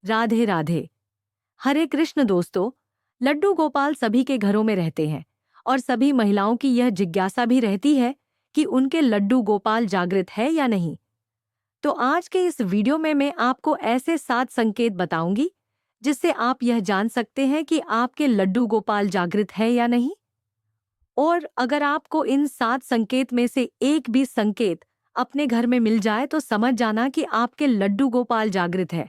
राधे राधे। हरे कृष्ण दोस्तों। लड्डू गोपाल सभी के घरों में रहते हैं और सभी महिलाओं की यह जिज्ञासा भी रहती है कि उनके लड्डू गोपाल जागृत है या नहीं। तो आज के इस वीडियो में मैं आपको ऐसे 7 संकेत बताऊंगी जिससे आप यह जान सकते हैं कि आपके लड्डू गोपाल जागृत है या नहीं। और अगर आपको इन 7 संकेत में से एक भी संकेत अपने घर में मिल जाए तो समझ जाना कि आपके लड्डू गोपाल जागृत है।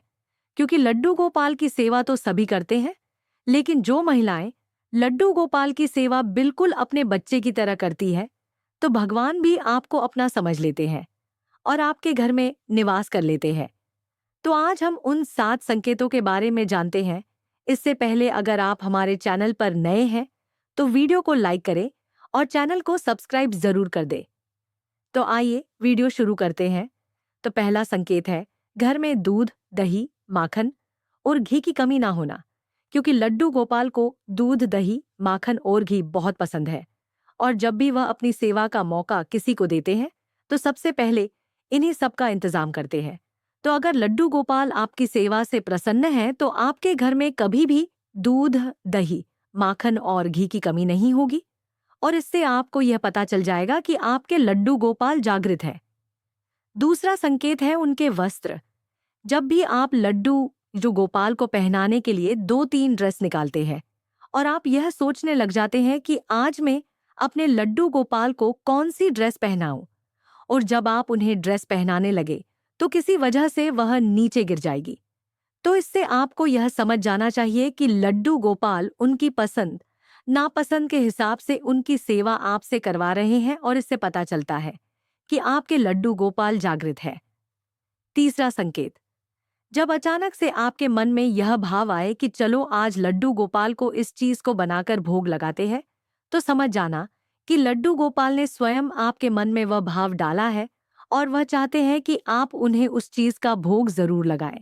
क्योंकि लड्डू गोपाल की सेवा तो सभी करते हैं, लेकिन जो महिलाएं लड्डू गोपाल की सेवा बिल्कुल अपने बच्चे की तरह करती है, तो भगवान भी आपको अपना समझ लेते हैं और आपके घर में निवास कर लेते हैं। तो आज हम उन 7 संकेतों के बारे में जानते हैं। इससे पहले अगर आप हमारे चैनल पर नए हैं, तो वीडियो को लाइक करें और चैनल को सब्सक्राइब जरूर कर दें। तो आइए वीडियो शुरू करते हैं। तो पहला संकेत है घर में दूध, दही, माखन और घी की कमी ना होना। क्योंकि लड्डू गोपाल को दूध, दही, माखन और घी बहुत पसंद है और जब भी वह अपनी सेवा का मौका किसी को देते हैं तो सबसे पहले इन्हीं सब का इंतजाम करते हैं। तो अगर लड्डू गोपाल आपकी सेवा से प्रसन्न है तो आपके घर में कभी भी दूध, दही, माखन और घी की कमी नहीं होगी और इससे आपको यह पता चल जाएगा कि आपके लड्डू गोपाल जागृत है। दूसरा संकेत है उनके वस्त्र। जब भी आप लड्डू जो गोपाल को पहनाने के लिए 2-3 ड्रेस निकालते हैं और आप यह सोचने लग जाते हैं कि आज मैं अपने लड्डू गोपाल को कौन सी ड्रेस पहनाऊं, और जब आप उन्हें ड्रेस पहनाने लगे तो किसी वजह से वह नीचे गिर जाएगी, तो इससे आपको यह समझ जाना चाहिए कि लड्डू गोपाल उनकी पसंद नापसंद के हिसाब से उनकी सेवा आपसे करवा रहे हैं और इससे पता चलता है कि आपके लड्डू गोपाल जागृत है। तीसरा संकेत, जब अचानक से आपके मन में यह भाव आए कि चलो आज लड्डू गोपाल को इस चीज को बनाकर भोग लगाते हैं, तो समझ जाना कि लड्डू गोपाल ने स्वयं आपके मन में वह भाव डाला है और वह चाहते हैं कि आप उन्हें उस चीज का भोग जरूर लगाएं।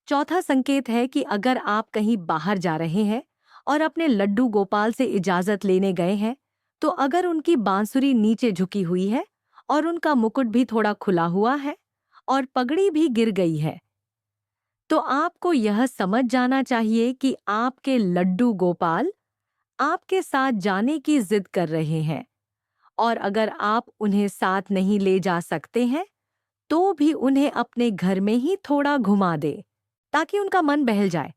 चौथा संकेत है कि अगर आप कहीं बाहर जा रहे हैं और अपने लड्डू गोपाल से इजाजत लेने गए हैं, तो अगर उनकी बांसुरी नीचे झुकी हुई है और उनका मुकुट भी थोड़ा खुला हुआ है और पगड़ी भी गिर गई है, तो आपको यह समझ जाना चाहिए कि आपके लड्डू गोपाल आपके साथ जाने की जिद कर रहे हैं और अगर आप उन्हें साथ नहीं ले जा सकते हैं तो भी उन्हें अपने घर में ही थोड़ा घुमा दे ताकि उनका मन बहल जाए।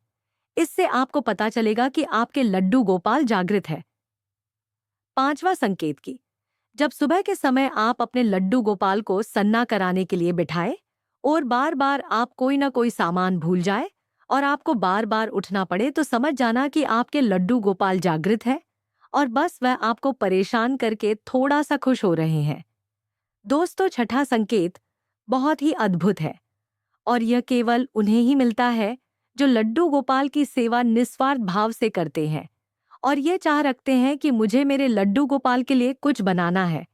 इससे आपको पता चलेगा कि आपके लड्डू गोपाल जागृत है। पांचवा संकेत की, जब सुबह के समय आप अपने लड्डू गोपाल को सन्ना कराने के लिए बिठाएं और बार बार आप कोई ना कोई सामान भूल जाए और आपको बार बार उठना पड़े, तो समझ जाना कि आपके लड्डू गोपाल जागृत है और बस वह आपको परेशान करके थोड़ा सा खुश हो रहे हैं। दोस्तों, छठा संकेत बहुत ही अद्भुत है और यह केवल उन्हें ही मिलता है जो लड्डू गोपाल की सेवा निस्वार्थ भाव से करते हैं और ये चाह रखते हैं कि मुझे मेरे लड्डू गोपाल के लिए कुछ बनाना है।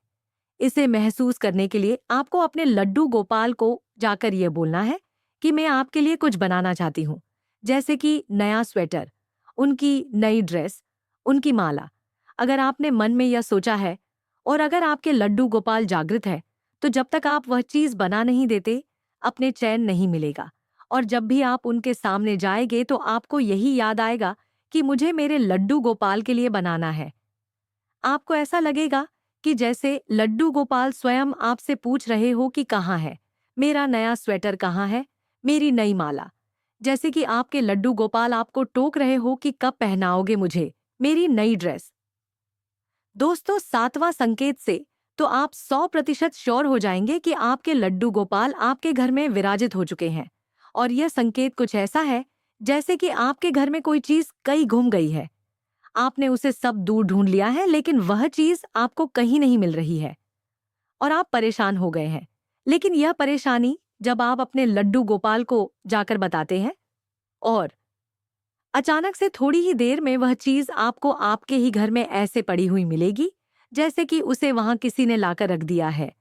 इसे महसूस करने के लिए आपको अपने लड्डू गोपाल को जाकर ये बोलना है कि मैं आपके लिए कुछ बनाना चाहती हूँ, जैसे कि नया स्वेटर, उनकी नई ड्रेस, उनकी माला। अगर आपने मन में यह सोचा है और अगर आपके लड्डू गोपाल जागृत है, तो जब तक आप वह चीज बना नहीं देते अपने चैन नहीं मिलेगा और जब भी आप उनके सामने जाएंगे तो आपको यही याद आएगा कि मुझे मेरे लड्डू गोपाल के लिए बनाना है। आपको ऐसा लगेगा कि जैसे लड्डू गोपाल स्वयं आपसे पूछ रहे हो कि कहाँ है मेरा नया स्वेटर, कहाँ है मेरी नई माला। जैसे कि आपके लड्डू गोपाल आपको टोक रहे हो कि कब पहनाओगे मुझे मेरी नई ड्रेस। दोस्तों, सातवां संकेत से तो आप 100% श्योर हो जाएंगे कि आपके लड्डू गोपाल आपके घर में विराजित हो चुके हैं और यह संकेत कुछ ऐसा है जैसे कि आपके घर में कोई चीज कहीं गुम गई है। आपने उसे सब दूर ढूंढ लिया है लेकिन वह चीज आपको कहीं नहीं मिल रही है और आप परेशान हो गए हैं। लेकिन यह परेशानी जब आप अपने लड्डू गोपाल को जाकर बताते हैं और अचानक से थोड़ी ही देर में वह चीज आपको आपके ही घर में ऐसे पड़ी हुई मिलेगी जैसे कि उसे वहां किसी ने लाकर रख दिया है,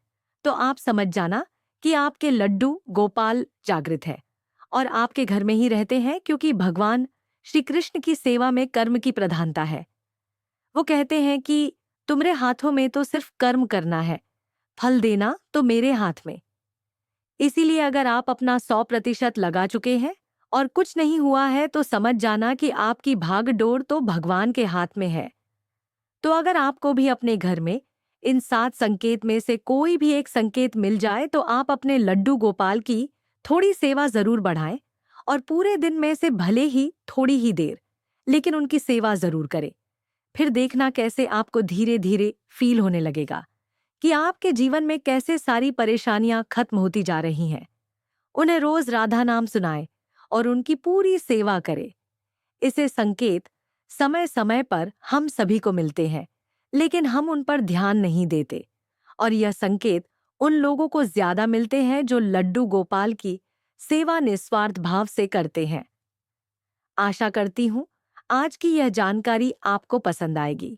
तो आप समझ जाना कि आपके लड्डू गोपाल जागृत है और आपके घर में ही रहते हैं, क्योंकि भगवान श्री कृष्ण की सेवा में कर्म की प्रधानता है। वो कहते हैं कि तुम्हारे हाथों में तो सिर्फ कर्म करना है, फल देना तो मेरे हाथ में। इसीलिए अगर आप अपना 100% लगा चुके हैं और कुछ नहीं हुआ है तो समझ जाना कि आपकी भागडोर तो भगवान के हाथ में है। तो अगर आपको भी अपने घर में इन 7 संकेत में से कोई भी एक संकेत मिल जाए तो आप अपने लड्डू गोपाल की थोड़ी सेवा जरूर बढ़ाएं और पूरे दिन में से भले ही थोड़ी ही देर, लेकिन उनकी सेवा जरूर करें। फिर देखना कैसे आपको धीरे धीरे फील होने लगेगा कि आपके जीवन में कैसे सारी परेशानियां खत्म होती जा रही हैं। उन्हें रोज राधा नाम सुनाए और उनकी पूरी सेवा करे। इसे संकेत समय समय पर हम सभी को मिलते हैं, लेकिन हम उन पर ध्यान नहीं देते। और यह संकेत उन लोगों को ज्यादा मिलते हैं जो लड्डू गोपाल की सेवा निस्वार्थ भाव से करते हैं। आशा करती हूँ आज की यह जानकारी आपको पसंद आएगी।